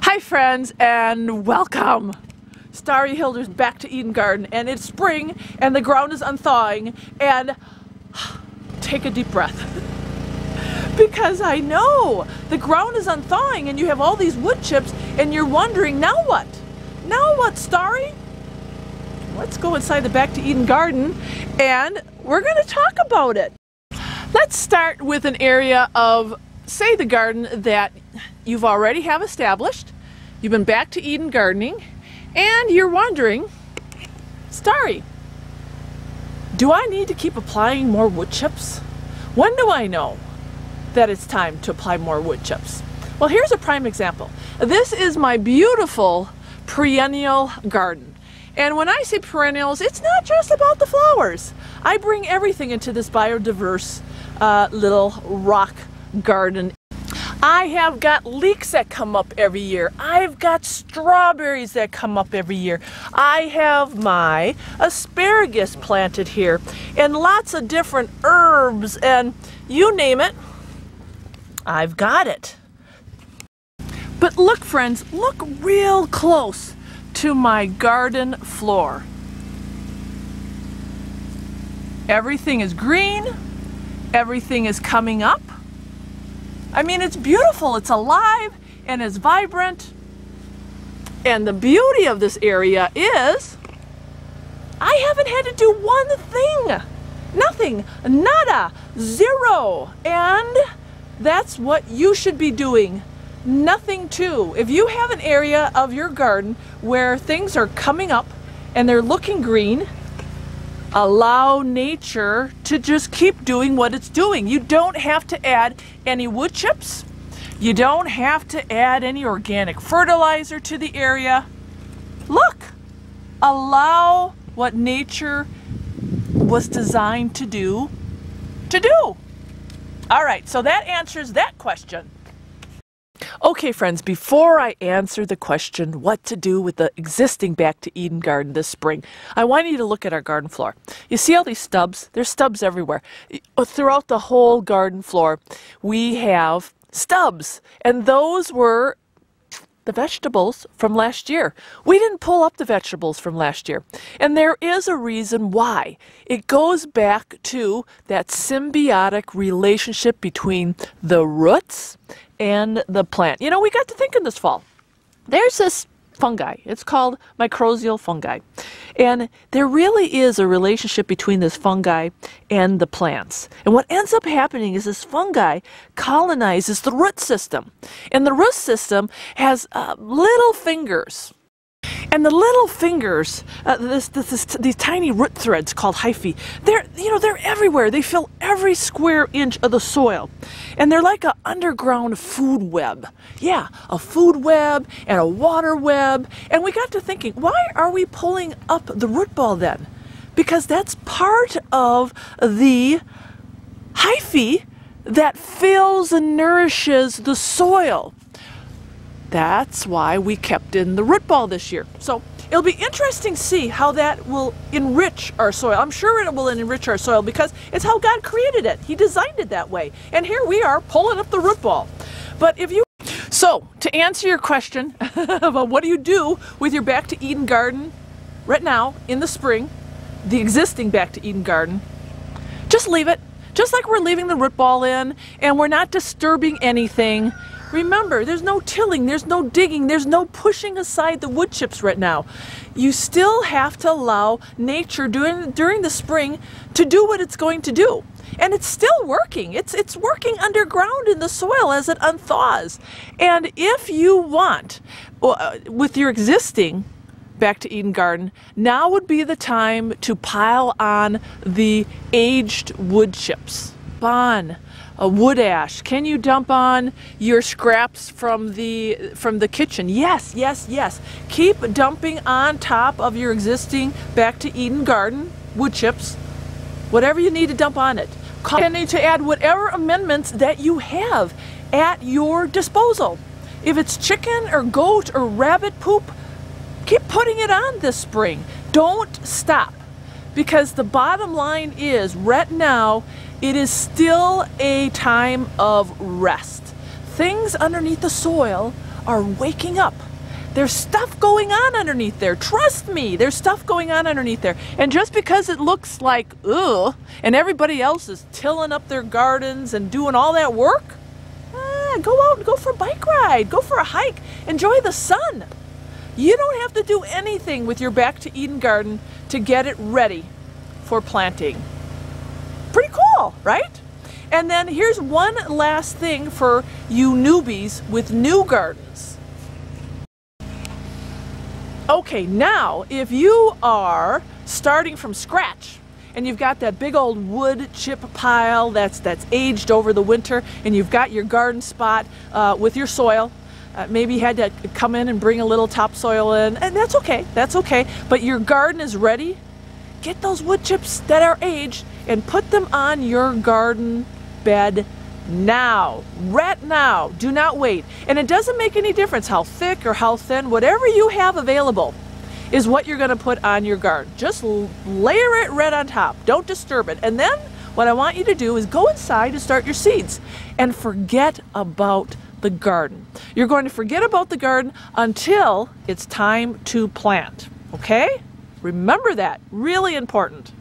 Hi friends and welcome! Starry Hilder's back to Eden Garden, and it's spring and the ground is unthawing, and take a deep breath. Because I know the ground is unthawing and you have all these wood chips and you're wondering, now what? Now what, Starry? Let's go inside the Back to Eden Garden and we're going to talk about it. Let's start with an area of, say, the garden that you've already have established. You've been back to Eden gardening and you're wondering, Starry, do I need to keep applying more wood chips? When do I know that it's time to apply more wood chips? Well, here's a prime example. This is my beautiful perennial garden. And when I say perennials, it's not just about the flowers. I bring everything into this biodiverse little rock garden. I have got leeks that come up every year. I've got strawberries that come up every year. I have my asparagus planted here and lots of different herbs and you name it, I've got it. But look, friends, look real close to my garden floor. Everything is green. Everything is coming up. I mean, it's beautiful, it's alive, and it's vibrant. And the beauty of this area is, I haven't had to do one thing. Nothing, nada, zero. And that's what you should be doing. Nothing too. If you have an area of your garden where things are coming up and they're looking green, allow nature to just keep doing what it's doing. You don't have to add any wood chips. You don't have to add any organic fertilizer to the area. Look, allow what nature was designed to do. All right, so that answers that question. Okay friends, before I answer the question what to do with the existing Back to Eden garden this spring, I want you to look at our garden floor. You see all these stubs? There's stubs everywhere. Throughout the whole garden floor, we have stubs, and those were the vegetables from last year. We didn't pull up the vegetables from last year, and there is a reason why. It goes back to that symbiotic relationship between the roots and the plant. You know, we got to thinking this fall. There's this fungi. It's called mycorrhizal fungi. And there really is a relationship between this fungi and the plants. And what ends up happening is this fungi colonizes the root system. And the root system has little fingers. And the little fingers, these tiny root threads called hyphae, they're everywhere. They fill every square inch of the soil. And they're like an underground food web. Yeah, a food web and a water web. And we got to thinking, why are we pulling up the root ball then? Because that's part of the hyphae that fills and nourishes the soil. That's why we kept in the root ball this year. So it'll be interesting to see how that will enrich our soil. I'm sure it will enrich our soil because it's how God created it. He designed it that way. And here we are pulling up the root ball. But if you... So, to answer your question about what do you do with your Back to Eden garden right now in the spring, the existing Back to Eden garden, just leave it. Just like we're leaving the root ball in and we're not disturbing anything. Remember, there's no tilling, there's no digging, there's no pushing aside the wood chips right now. You still have to allow nature during the spring to do what it's going to do. And it's still working. It's working underground in the soil as it unthaws. And if you want, with your existing Back to Eden garden, now would be the time to pile on the aged wood chips. A wood ash. Can you dump on your scraps from the kitchen? Yes, yes, yes. Keep dumping on top of your existing Back to Eden garden wood chips. Whatever you need to dump on it. You need to add whatever amendments that you have at your disposal. If it's chicken or goat or rabbit poop, keep putting it on this spring. Don't stop. Because the bottom line is, right now, it is still a time of rest. Things underneath the soil are waking up. There's stuff going on underneath there. Trust me, there's stuff going on underneath there. And just because it looks like, ugh, and everybody else is tilling up their gardens and doing all that work, go out and go for a bike ride, go for a hike, enjoy the sun. You don't have to do anything with your Back to Eden garden to get it ready for planting. Pretty cool, right? And then here's one last thing for you newbies with new gardens. Okay, now if you are starting from scratch and you've got that big old wood chip pile that's aged over the winter, and you've got your garden spot with your soil, maybe you had to come in and bring a little topsoil in, and that's okay, but your garden is ready, get those wood chips that are aged and put them on your garden bed now, right now. Do not wait. And it doesn't make any difference how thick or how thin, whatever you have available is what you're going to put on your garden. Just layer it right on top. Don't disturb it. And then what I want you to do is go inside and start your seeds and forget about the garden. You're going to forget about the garden until it's time to plant. Okay? Remember that. Really important.